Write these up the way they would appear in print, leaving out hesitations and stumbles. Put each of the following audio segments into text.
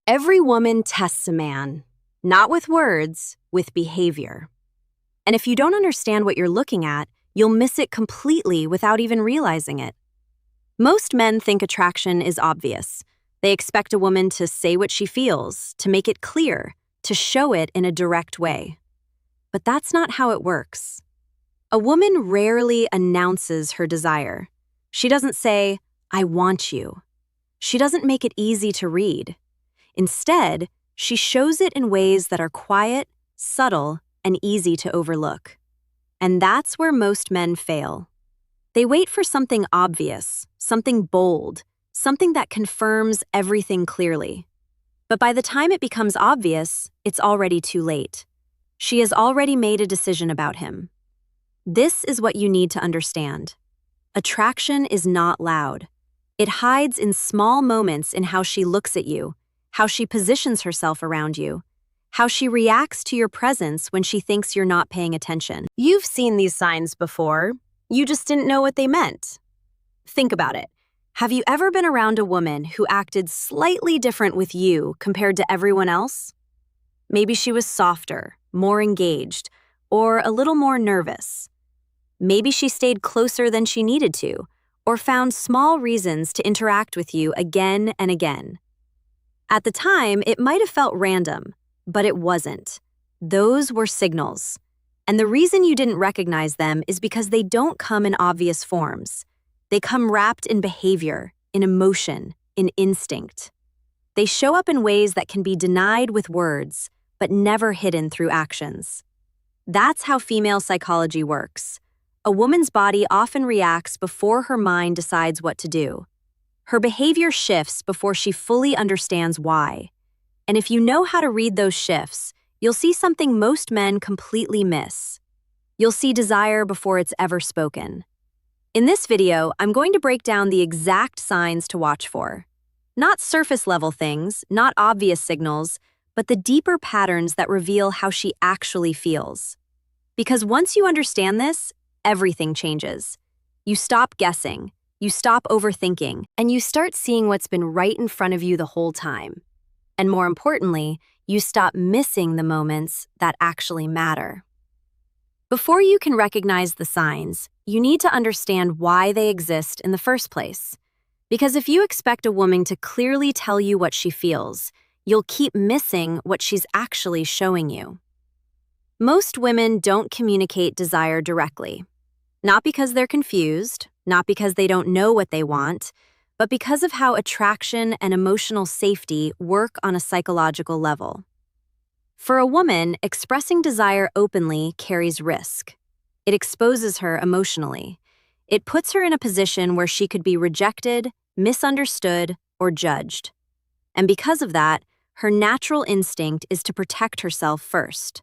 Every woman tests a man, not with words, with behavior. And if you don't understand what you're looking at, you'll miss it completely without even realizing it. Most men think attraction is obvious. They expect a woman to say what she feels, to make it clear, to show it in a direct way. But that's not how it works. A woman rarely announces her desire. She doesn't say, "I want you." She doesn't make it easy to read. Instead, she shows it in ways that are quiet, subtle, and easy to overlook. And that's where most men fail. They wait for something obvious, something bold, something that confirms everything clearly. But by the time it becomes obvious, it's already too late. She has already made a decision about him. This is what you need to understand. Attraction is not loud. It hides in small moments in how she looks at you, how she positions herself around you, how she reacts to your presence when she thinks you're not paying attention. You've seen these signs before. You just didn't know what they meant. Think about it. Have you ever been around a woman who acted slightly different with you compared to everyone else? Maybe she was softer, more engaged, or a little more nervous. Maybe she stayed closer than she needed to, or found small reasons to interact with you again and again. At the time, it might have felt random, but it wasn't. Those were signals. And the reason you didn't recognize them is because they don't come in obvious forms. They come wrapped in behavior, in emotion, in instinct. They show up in ways that can be denied with words, but never hidden through actions. That's how female psychology works. A woman's body often reacts before her mind decides what to do. Her behavior shifts before she fully understands why. And if you know how to read those shifts, you'll see something most men completely miss. You'll see desire before it's ever spoken. In this video, I'm going to break down the exact signs to watch for. Not surface-level things, not obvious signals, but the deeper patterns that reveal how she actually feels. Because once you understand this, everything changes. You stop guessing. You stop overthinking, and you start seeing what's been right in front of you the whole time. And more importantly, you stop missing the moments that actually matter. Before you can recognize the signs, you need to understand why they exist in the first place. Because if you expect a woman to clearly tell you what she feels, you'll keep missing what she's actually showing you. Most women don't communicate desire directly. Not because they're confused, not because they don't know what they want, but because of how attraction and emotional safety work on a psychological level. For a woman, expressing desire openly carries risk. It exposes her emotionally. It puts her in a position where she could be rejected, misunderstood, or judged. And because of that, her natural instinct is to protect herself first.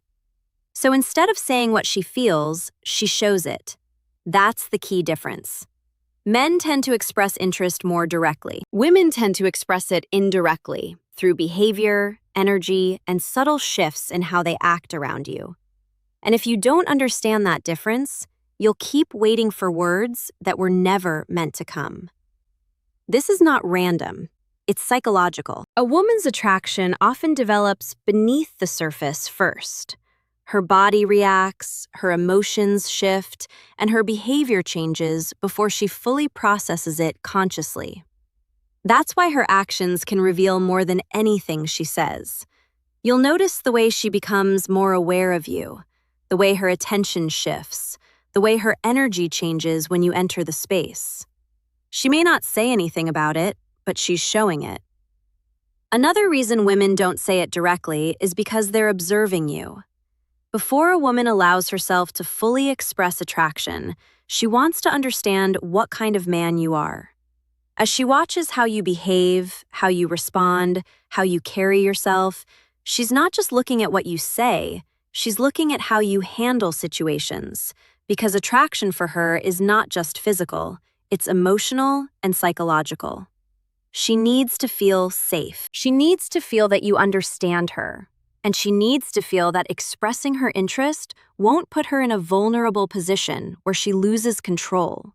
So instead of saying what she feels, she shows it. That's the key difference. Men tend to express interest more directly. Women tend to express it indirectly, through behavior, energy, and subtle shifts in how they act around you. And if you don't understand that difference, you'll keep waiting for words that were never meant to come. This is not random. It's psychological. A woman's attraction often develops beneath the surface first. Her body reacts, her emotions shift, and her behavior changes before she fully processes it consciously. That's why her actions can reveal more than anything she says. You'll notice the way she becomes more aware of you, the way her attention shifts, the way her energy changes when you enter the space. She may not say anything about it, but she's showing it. Another reason women don't say it directly is because they're observing you. Before a woman allows herself to fully express attraction, she wants to understand what kind of man you are. As she watches how you behave, how you respond, how you carry yourself, she's not just looking at what you say, she's looking at how you handle situations, because attraction for her is not just physical, it's emotional and psychological. She needs to feel safe. She needs to feel that you understand her. And she needs to feel that expressing her interest won't put her in a vulnerable position where she loses control.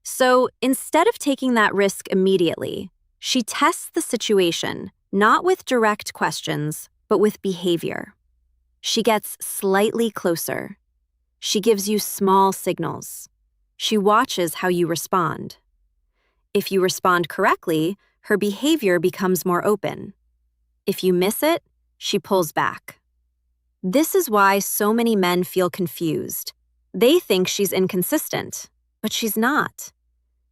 So instead of taking that risk immediately, she tests the situation, Not with direct questions, but with behavior. She gets slightly closer. She gives you small signals. She watches how you respond. If you respond correctly, her behavior becomes more open. If you miss it, she pulls back. This is why so many men feel confused. They think she's inconsistent, but she's not.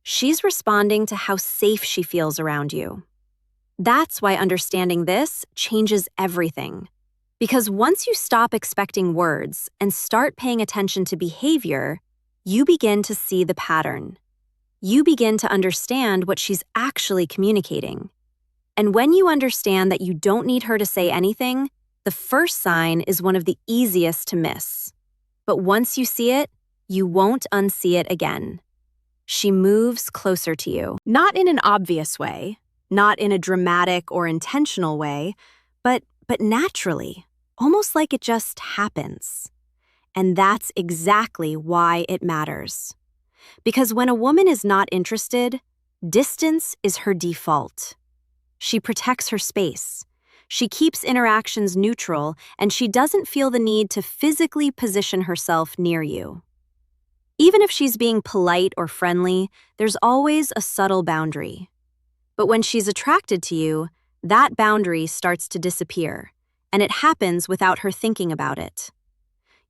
She's responding to how safe she feels around you. That's why understanding this changes everything. Because once you stop expecting words and start paying attention to behavior, you begin to see the pattern. You begin to understand what she's actually communicating. And when you understand that you don't need her to say anything, the first sign is one of the easiest to miss. But once you see it, you won't unsee it again. She moves closer to you. Not in an obvious way, not in a dramatic or intentional way, but naturally, almost like it just happens. And that's exactly why it matters. Because when a woman is not interested, distance is her default. She protects her space. She keeps interactions neutral, and she doesn't feel the need to physically position herself near you. Even if she's being polite or friendly, there's always a subtle boundary. But when she's attracted to you, that boundary starts to disappear, and it happens without her thinking about it.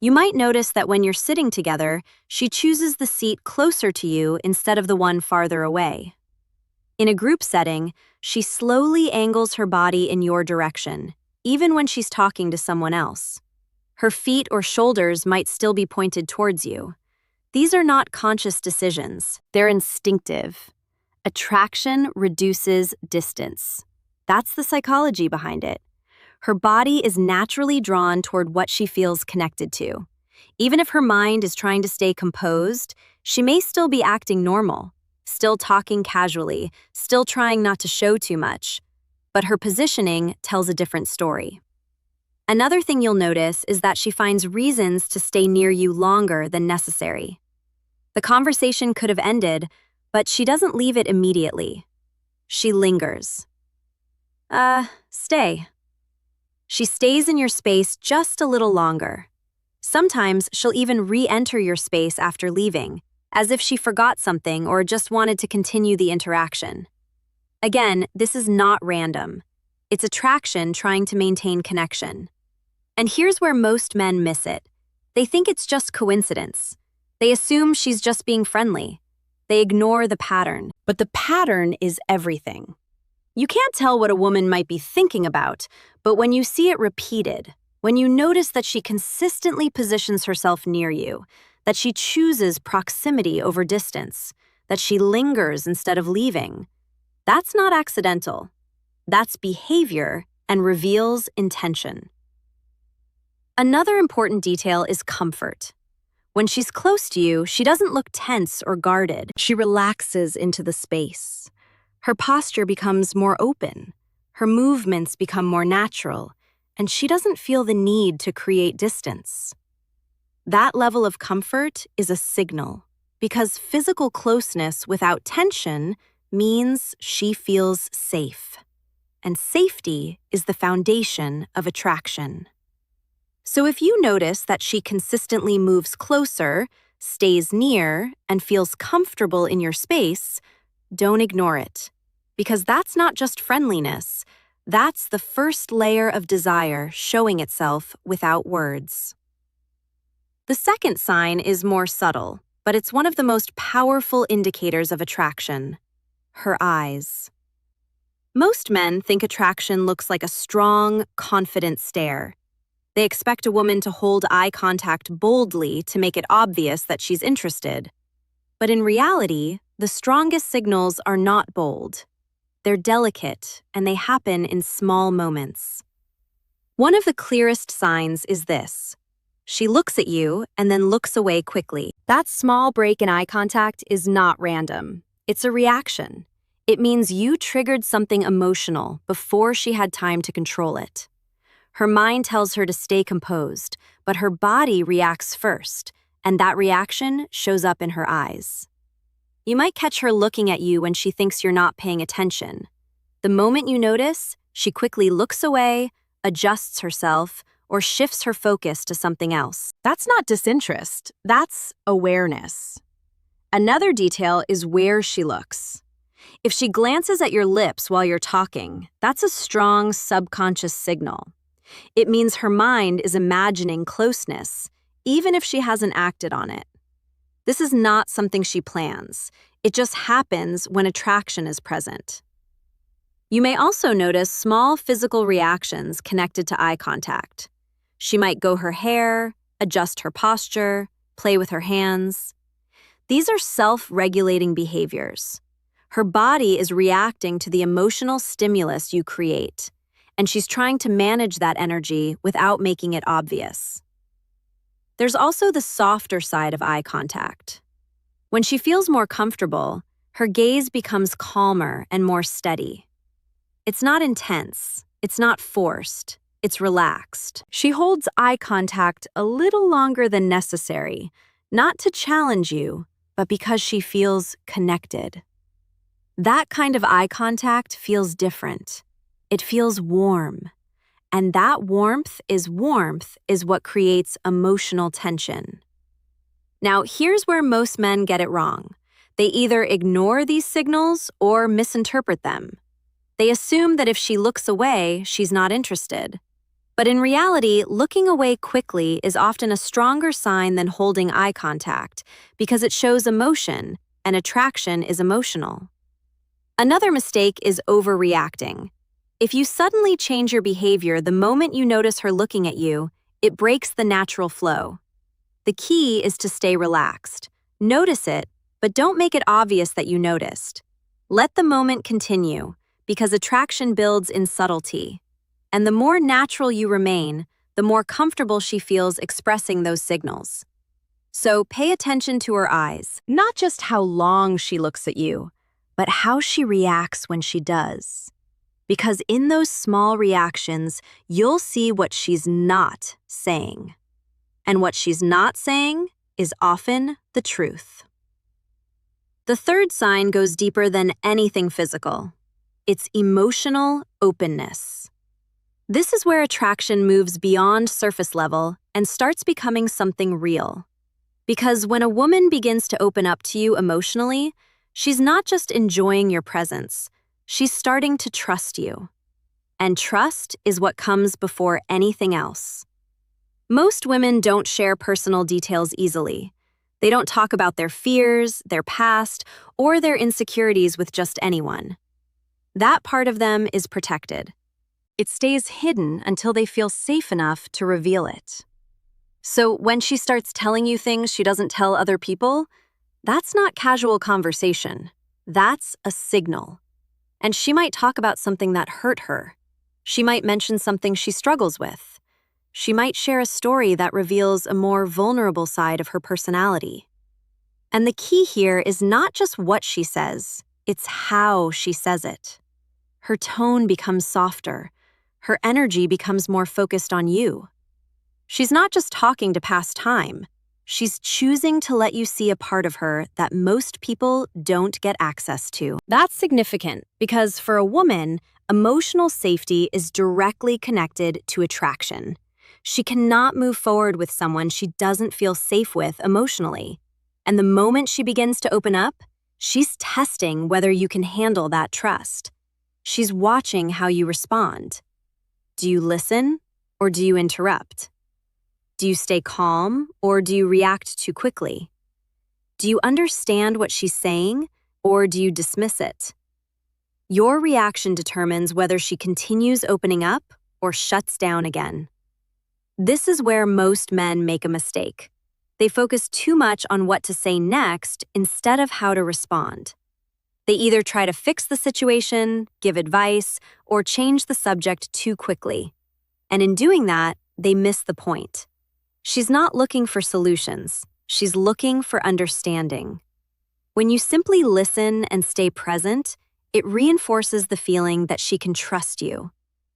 You might notice that when you're sitting together, she chooses the seat closer to you instead of the one farther away. In a group setting, she slowly angles her body in your direction, even when she's talking to someone else. Her feet or shoulders might still be pointed towards you. These are not conscious decisions, they're instinctive. Attraction reduces distance. That's the psychology behind it. Her body is naturally drawn toward what she feels connected to. Even if her mind is trying to stay composed, she may still be acting normal, still talking casually, still trying not to show too much. But her positioning tells a different story. Another thing you'll notice is that she finds reasons to stay near you longer than necessary. The conversation could have ended, but she doesn't leave it immediately. She lingers. Stay. She stays in your space just a little longer. Sometimes she'll even re-enter your space after leaving, as if she forgot something or just wanted to continue the interaction. Again, this is not random. It's attraction trying to maintain connection. And here's where most men miss it. They think it's just coincidence. They assume she's just being friendly. They ignore the pattern. But the pattern is everything. You can't tell what a woman might be thinking about, but when you see it repeated, when you notice that she consistently positions herself near you, that she chooses proximity over distance, that she lingers instead of leaving, that's not accidental. That's behavior and reveals intention. Another important detail is comfort. When she's close to you, she doesn't look tense or guarded. She relaxes into the space. Her posture becomes more open. Her movements become more natural, and she doesn't feel the need to create distance. That level of comfort is a signal, because physical closeness without tension means she feels safe. And safety is the foundation of attraction. So if you notice that she consistently moves closer, stays near, and feels comfortable in your space, don't ignore it. Because that's not just friendliness, that's the first layer of desire showing itself without words. The second sign is more subtle, but it's one of the most powerful indicators of attraction: her eyes. Most men think attraction looks like a strong, confident stare. They expect a woman to hold eye contact boldly to make it obvious that she's interested. But in reality, the strongest signals are not bold. They're delicate, and they happen in small moments. One of the clearest signs is this. She looks at you and then looks away quickly. That small break in eye contact is not random. It's a reaction. It means you triggered something emotional before she had time to control it. Her mind tells her to stay composed, but her body reacts first, and that reaction shows up in her eyes. You might catch her looking at you when she thinks you're not paying attention. The moment you notice, She quickly looks away, adjusts herself, or shifts her focus to something else. That's not disinterest, that's awareness. Another detail is where she looks. If she glances at your lips while you're talking, that's a strong subconscious signal. It means her mind is imagining closeness, even if she hasn't acted on it. This is not something she plans. It just happens when attraction is present. You may also notice small physical reactions connected to eye contact. She might go her hair, adjust her posture, play with her hands. These are self-regulating behaviors. Her body is reacting to the emotional stimulus you create, and she's trying to manage that energy without making it obvious. There's also the softer side of eye contact. When she feels more comfortable, her gaze becomes calmer and more steady. It's not intense, it's not forced, it's relaxed. She holds eye contact a little longer than necessary, not to challenge you, but because she feels connected. That kind of eye contact feels different. It feels warm. And that warmth is what creates emotional tension. Now, here's where most men get it wrong. They either ignore these signals or misinterpret them. They assume that if she looks away, she's not interested. But in reality, looking away quickly is often a stronger sign than holding eye contact because it shows emotion, and attraction is emotional. Another mistake is overreacting. If you suddenly change your behavior the moment you notice her looking at you, it breaks the natural flow. The key is to stay relaxed. Notice it, but don't make it obvious that you noticed. Let the moment continue, because attraction builds in subtlety. And the more natural you remain, the more comfortable she feels expressing those signals. So pay attention to her eyes, not just how long she looks at you, but how she reacts when she does. Because in those small reactions, you'll see what she's not saying. And what she's not saying is often the truth. The third sign goes deeper than anything physical. It's emotional openness. This is where attraction moves beyond surface level and starts becoming something real. Because when a woman begins to open up to you emotionally, she's not just enjoying your presence, she's starting to trust you. And trust is what comes before anything else. Most women don't share personal details easily. They don't talk about their fears, their past, or their insecurities with just anyone. That part of them is protected. It stays hidden until they feel safe enough to reveal it. So when she starts telling you things she doesn't tell other people, that's not casual conversation. That's a signal. And she might talk about something that hurt her. She might mention something she struggles with. She might share a story that reveals a more vulnerable side of her personality. And the key here is not just what she says, it's how she says it. Her tone becomes softer. Her energy becomes more focused on you. She's not just talking to pass time. She's choosing to let you see a part of her that most people don't get access to. That's significant because for a woman, emotional safety is directly connected to attraction. She cannot move forward with someone she doesn't feel safe with emotionally. And the moment she begins to open up, she's testing whether you can handle that trust. She's watching how you respond. Do you listen or do you interrupt? Do you stay calm or do you react too quickly? Do you understand what she's saying or do you dismiss it? Your reaction determines whether she continues opening up or shuts down again. This is where most men make a mistake. They focus too much on what to say next instead of how to respond. They either try to fix the situation, give advice, or change the subject too quickly. And in doing that, they miss the point. She's not looking for solutions. She's looking for understanding. When you simply listen and stay present, it reinforces the feeling that she can trust you.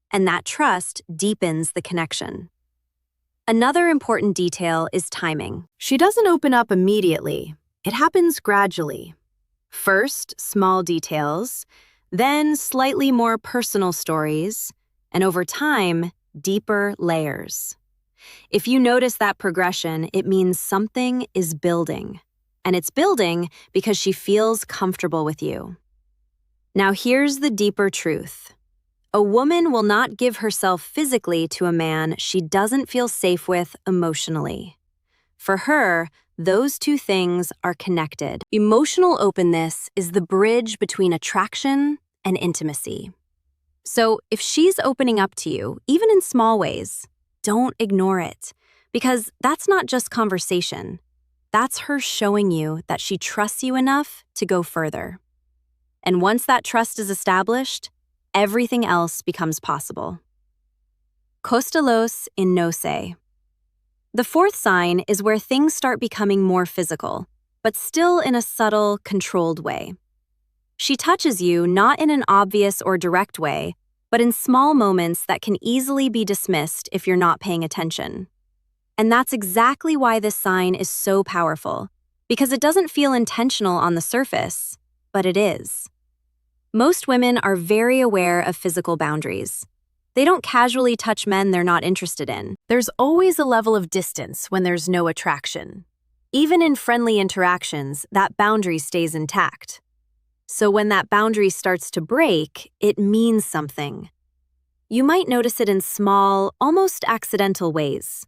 And that trust deepens the connection. Another important detail is timing. She doesn't open up immediately. It happens gradually. First, small details, then slightly more personal stories, and over time, deeper layers. If you notice that progression, it means something is building. And it's building because she feels comfortable with you. Now here's the deeper truth. A woman will not give herself physically to a man she doesn't feel safe with emotionally. For her, those two things are connected. Emotional openness is the bridge between attraction and intimacy. So if she's opening up to you, even in small ways, don't ignore it, because that's not just conversation. That's her showing you that she trusts you enough to go further. And once that trust is established, everything else becomes possible. Kostelos in Nose. The fourth sign is where things start becoming more physical, but still in a subtle, controlled way. She touches you not in an obvious or direct way, but in small moments that can easily be dismissed if you're not paying attention. And that's exactly why this sign is so powerful, because it doesn't feel intentional on the surface, but it is. Most women are very aware of physical boundaries. They don't casually touch men they're not interested in. There's always a level of distance when there's no attraction. Even in friendly interactions, that boundary stays intact. So when that boundary starts to break, it means something. You might notice it in small, almost accidental ways.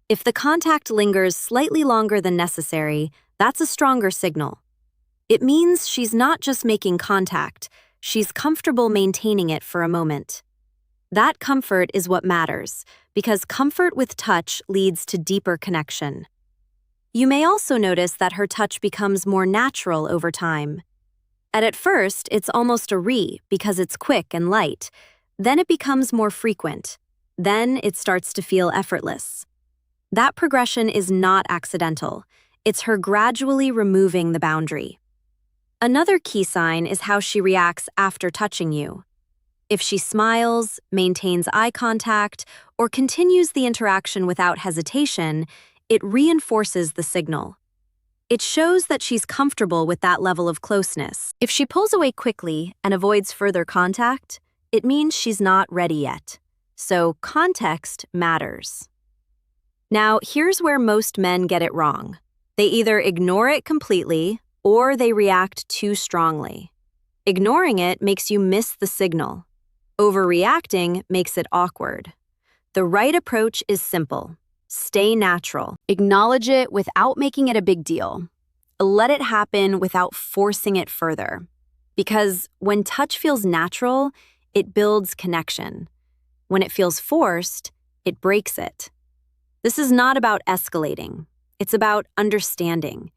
If the contact lingers slightly longer than necessary, that's a stronger signal. It means she's not just making contact, she's comfortable maintaining it for a moment. That comfort is what matters, because comfort with touch leads to deeper connection. You may also notice that her touch becomes more natural over time. At first, it's almost a because it's quick and light. Then it becomes more frequent. Then it starts to feel effortless. That progression is not accidental. It's her gradually removing the boundary. Another key sign is how she reacts after touching you. If she smiles, maintains eye contact, or continues the interaction without hesitation, it reinforces the signal. It shows that she's comfortable with that level of closeness. If she pulls away quickly and avoids further contact, it means she's not ready yet. So context matters. Now, here's where most men get it wrong. They either ignore it completely or they react too strongly. Ignoring it makes you miss the signal. Overreacting makes it awkward. The right approach is simple. Stay natural. Acknowledge it without making it a big deal. Let it happen without forcing it further. Because when touch feels natural, it builds connection. When it feels forced, it breaks it. This is not about escalating. It's about understanding.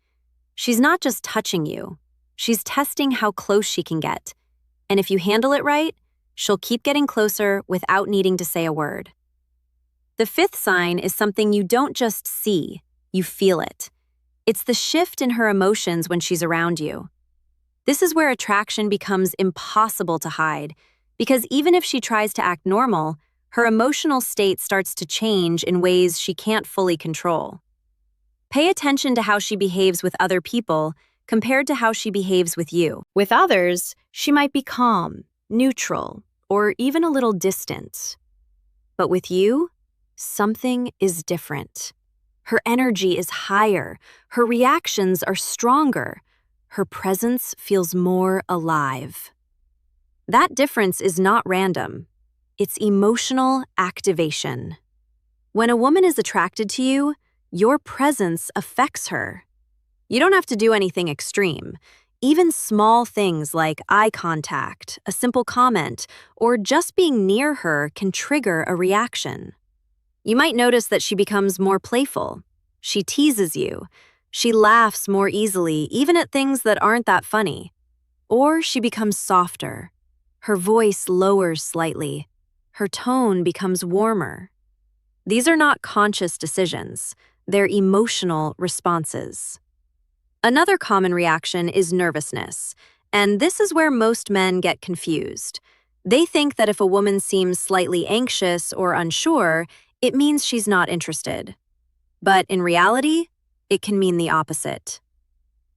She's not just touching you. She's testing how close she can get. And if you handle it right, she'll keep getting closer without needing to say a word. The fifth sign is something you don't just see, you feel it. It's the shift in her emotions when she's around you. This is where attraction becomes impossible to hide, because even if she tries to act normal, her emotional state starts to change in ways she can't fully control. Pay attention to how she behaves with other people compared to how she behaves with you. With others, she might be calm, neutral, or even a little distant. But with you, something is different. Her energy is higher, her reactions are stronger, her presence feels more alive. That difference is not random. It's emotional activation. When a woman is attracted to you, your presence affects her. You don't have to do anything extreme. Even small things like eye contact, a simple comment, or just being near her can trigger a reaction. You might notice that she becomes more playful. She teases you. She laughs more easily, even at things that aren't that funny. Or she becomes softer. Her voice lowers slightly. Her tone becomes warmer. These are not conscious decisions. They're emotional responses. Another common reaction is nervousness, and this is where most men get confused. They think that if a woman seems slightly anxious or unsure, it means she's not interested. But in reality, it can mean the opposite.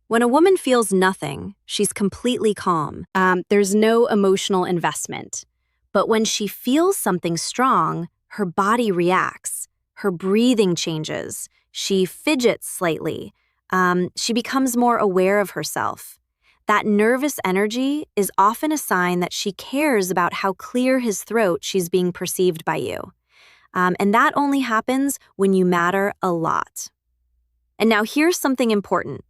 When a woman feels nothing, she's completely calm. There's no emotional investment. But when she feels something strong, her body reacts. Her breathing changes. She fidgets slightly. She becomes more aware of herself. That nervous energy is often a sign that she cares about how clear his throat she's being perceived by you. And that only happens when you matter a lot. And now here's something important.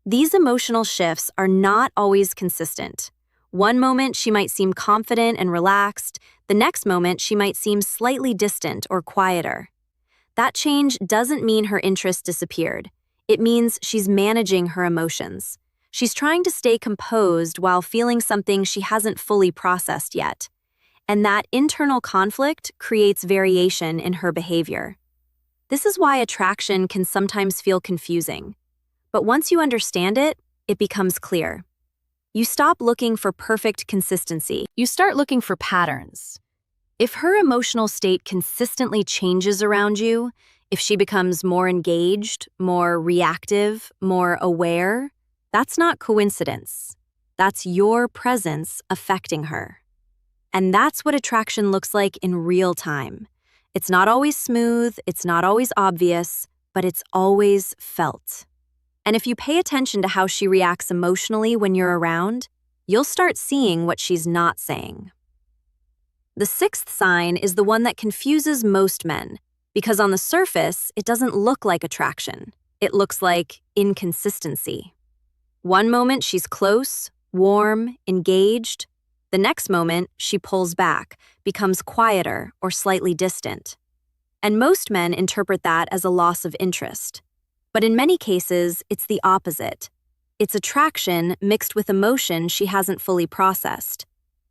These emotional shifts are not always consistent. One moment she might seem confident and relaxed, the next moment she might seem slightly distant or quieter. That change doesn't mean her interest disappeared. It means she's managing her emotions. She's trying to stay composed while feeling something she hasn't fully processed yet. And that internal conflict creates variation in her behavior. This is why attraction can sometimes feel confusing. But once you understand it, it becomes clear. You stop looking for perfect consistency. You start looking for patterns. If her emotional state consistently changes around you, if she becomes more engaged, more reactive, more aware, that's not coincidence. That's your presence affecting her. And that's what attraction looks like in real time. It's not always smooth, it's not always obvious, but it's always felt. And if you pay attention to how she reacts emotionally when you're around, you'll start seeing what she's not saying. The sixth sign is the one that confuses most men, because on the surface, it doesn't look like attraction. It looks like inconsistency. One moment she's close, warm, engaged. The next moment, she pulls back, becomes quieter or slightly distant. And most men interpret that as a loss of interest. But in many cases, it's the opposite. It's attraction mixed with emotion she hasn't fully processed.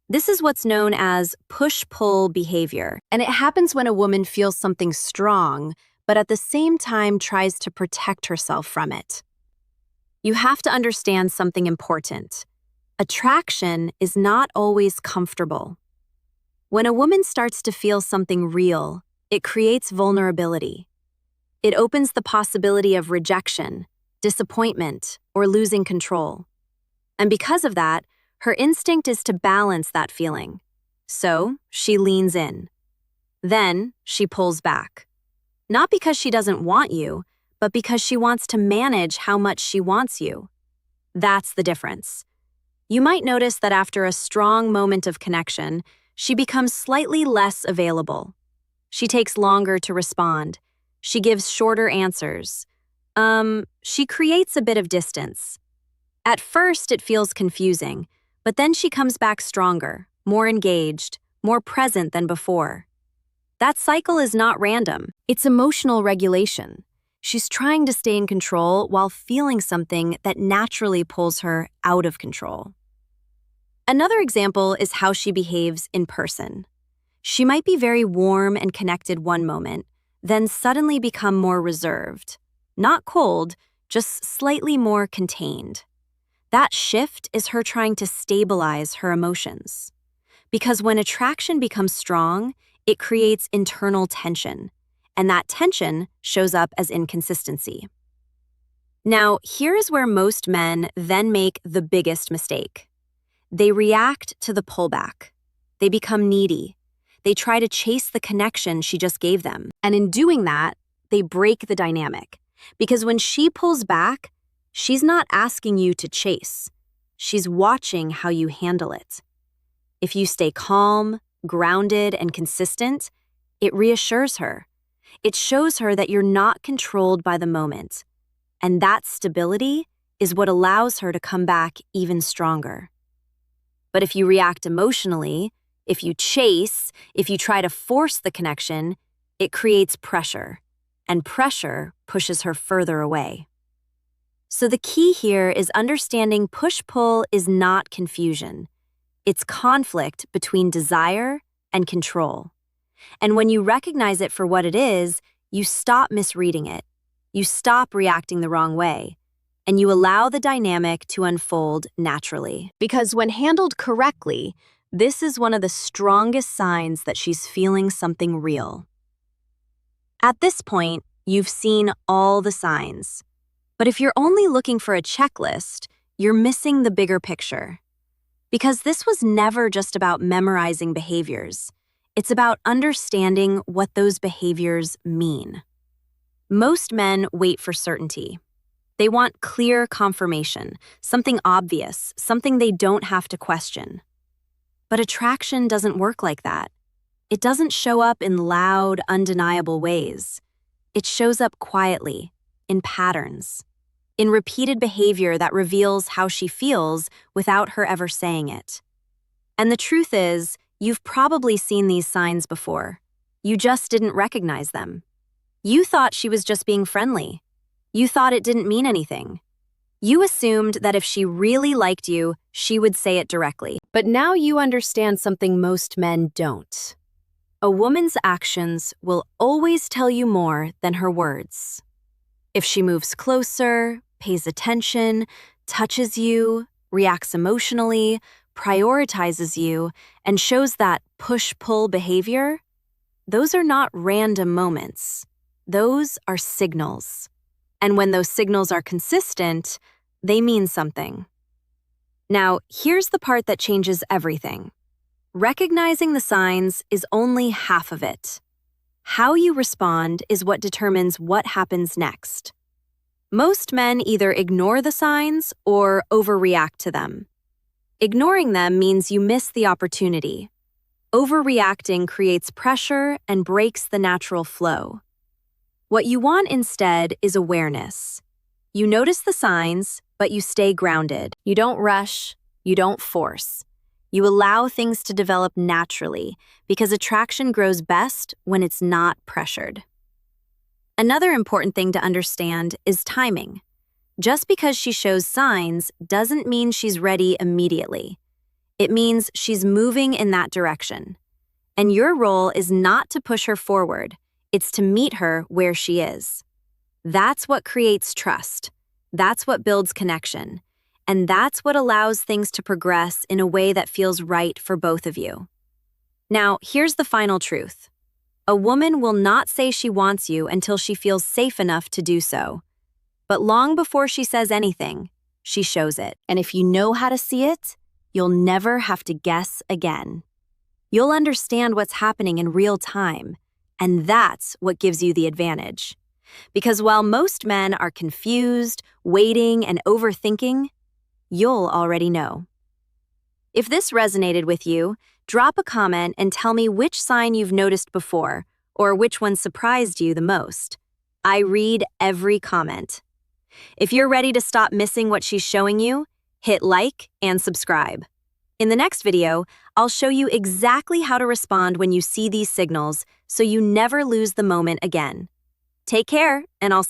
This is what's known as push-pull behavior, and it happens when a woman feels something strong, but at the same time tries to protect herself from it. You have to understand something important. Attraction is not always comfortable. When a woman starts to feel something real, it creates vulnerability. It opens the possibility of rejection, disappointment, or losing control. And because of that, her instinct is to balance that feeling. So, she leans in. Then, she pulls back. Not because she doesn't want you, but because she wants to manage how much she wants you. That's the difference. You might notice that after a strong moment of connection, she becomes slightly less available. She takes longer to respond. She gives shorter answers. She creates a bit of distance. At first, it feels confusing, but then she comes back stronger, more engaged, more present than before. That cycle is not random. It's emotional regulation. She's trying to stay in control while feeling something that naturally pulls her out of control. Another example is how she behaves in person. She might be very warm and connected one moment, then suddenly become more reserved. Not cold, just slightly more contained. That shift is her trying to stabilize her emotions. Because when attraction becomes strong, it creates internal tension, and that tension shows up as inconsistency. Now, here is where most men then make the biggest mistake. They react to the pullback. They become needy. They try to chase the connection she just gave them. And in doing that, they break the dynamic. Because when she pulls back, she's not asking you to chase. She's watching how you handle it. If you stay calm, grounded, and consistent, it reassures her. It shows her that you're not controlled by the moment. And that stability is what allows her to come back even stronger. But if you react emotionally, if you chase, if you try to force the connection, it creates pressure, and pressure pushes her further away. So the key here is understanding push-pull is not confusion. It's conflict between desire and control. And when you recognize it for what it is, you stop misreading it. You stop reacting the wrong way. And you allow the dynamic to unfold naturally. Because when handled correctly, this is one of the strongest signs that she's feeling something real. At this point, you've seen all the signs. But if you're only looking for a checklist, you're missing the bigger picture. Because this was never just about memorizing behaviors. It's about understanding what those behaviors mean. Most men wait for certainty. They want clear confirmation, something obvious, something they don't have to question. But attraction doesn't work like that. It doesn't show up in loud, undeniable ways. It shows up quietly, in patterns, in repeated behavior that reveals how she feels without her ever saying it. And the truth is, you've probably seen these signs before. You just didn't recognize them. You thought she was just being friendly. You thought it didn't mean anything. You assumed that if she really liked you, she would say it directly. But now you understand something most men don't. A woman's actions will always tell you more than her words. If she moves closer, pays attention, touches you, reacts emotionally, prioritizes you, and shows that push-pull behavior, those are not random moments. Those are signals. And when those signals are consistent, they mean something. Now, here's the part that changes everything. Recognizing the signs is only half of it. How you respond is what determines what happens next. Most men either ignore the signs or overreact to them. Ignoring them means you miss the opportunity. Overreacting creates pressure and breaks the natural flow. What you want instead is awareness. You notice the signs, but you stay grounded. You don't rush, you don't force. You allow things to develop naturally because attraction grows best when it's not pressured. Another important thing to understand is timing. Just because she shows signs doesn't mean she's ready immediately. It means she's moving in that direction. And your role is not to push her forward. It's to meet her where she is. That's what creates trust. That's what builds connection. And that's what allows things to progress in a way that feels right for both of you. Now, here's the final truth. A woman will not say she wants you until she feels safe enough to do so. But long before she says anything, she shows it. And if you know how to see it, you'll never have to guess again. You'll understand what's happening in real time. And that's what gives you the advantage. Because while most men are confused, waiting, and overthinking, you'll already know. If this resonated with you, drop a comment and tell me which sign you've noticed before, or which one surprised you the most. I read every comment. If you're ready to stop missing what she's showing you, hit like and subscribe. In the next video, I'll show you exactly how to respond when you see these signals so you never lose the moment again. Take care, and I'll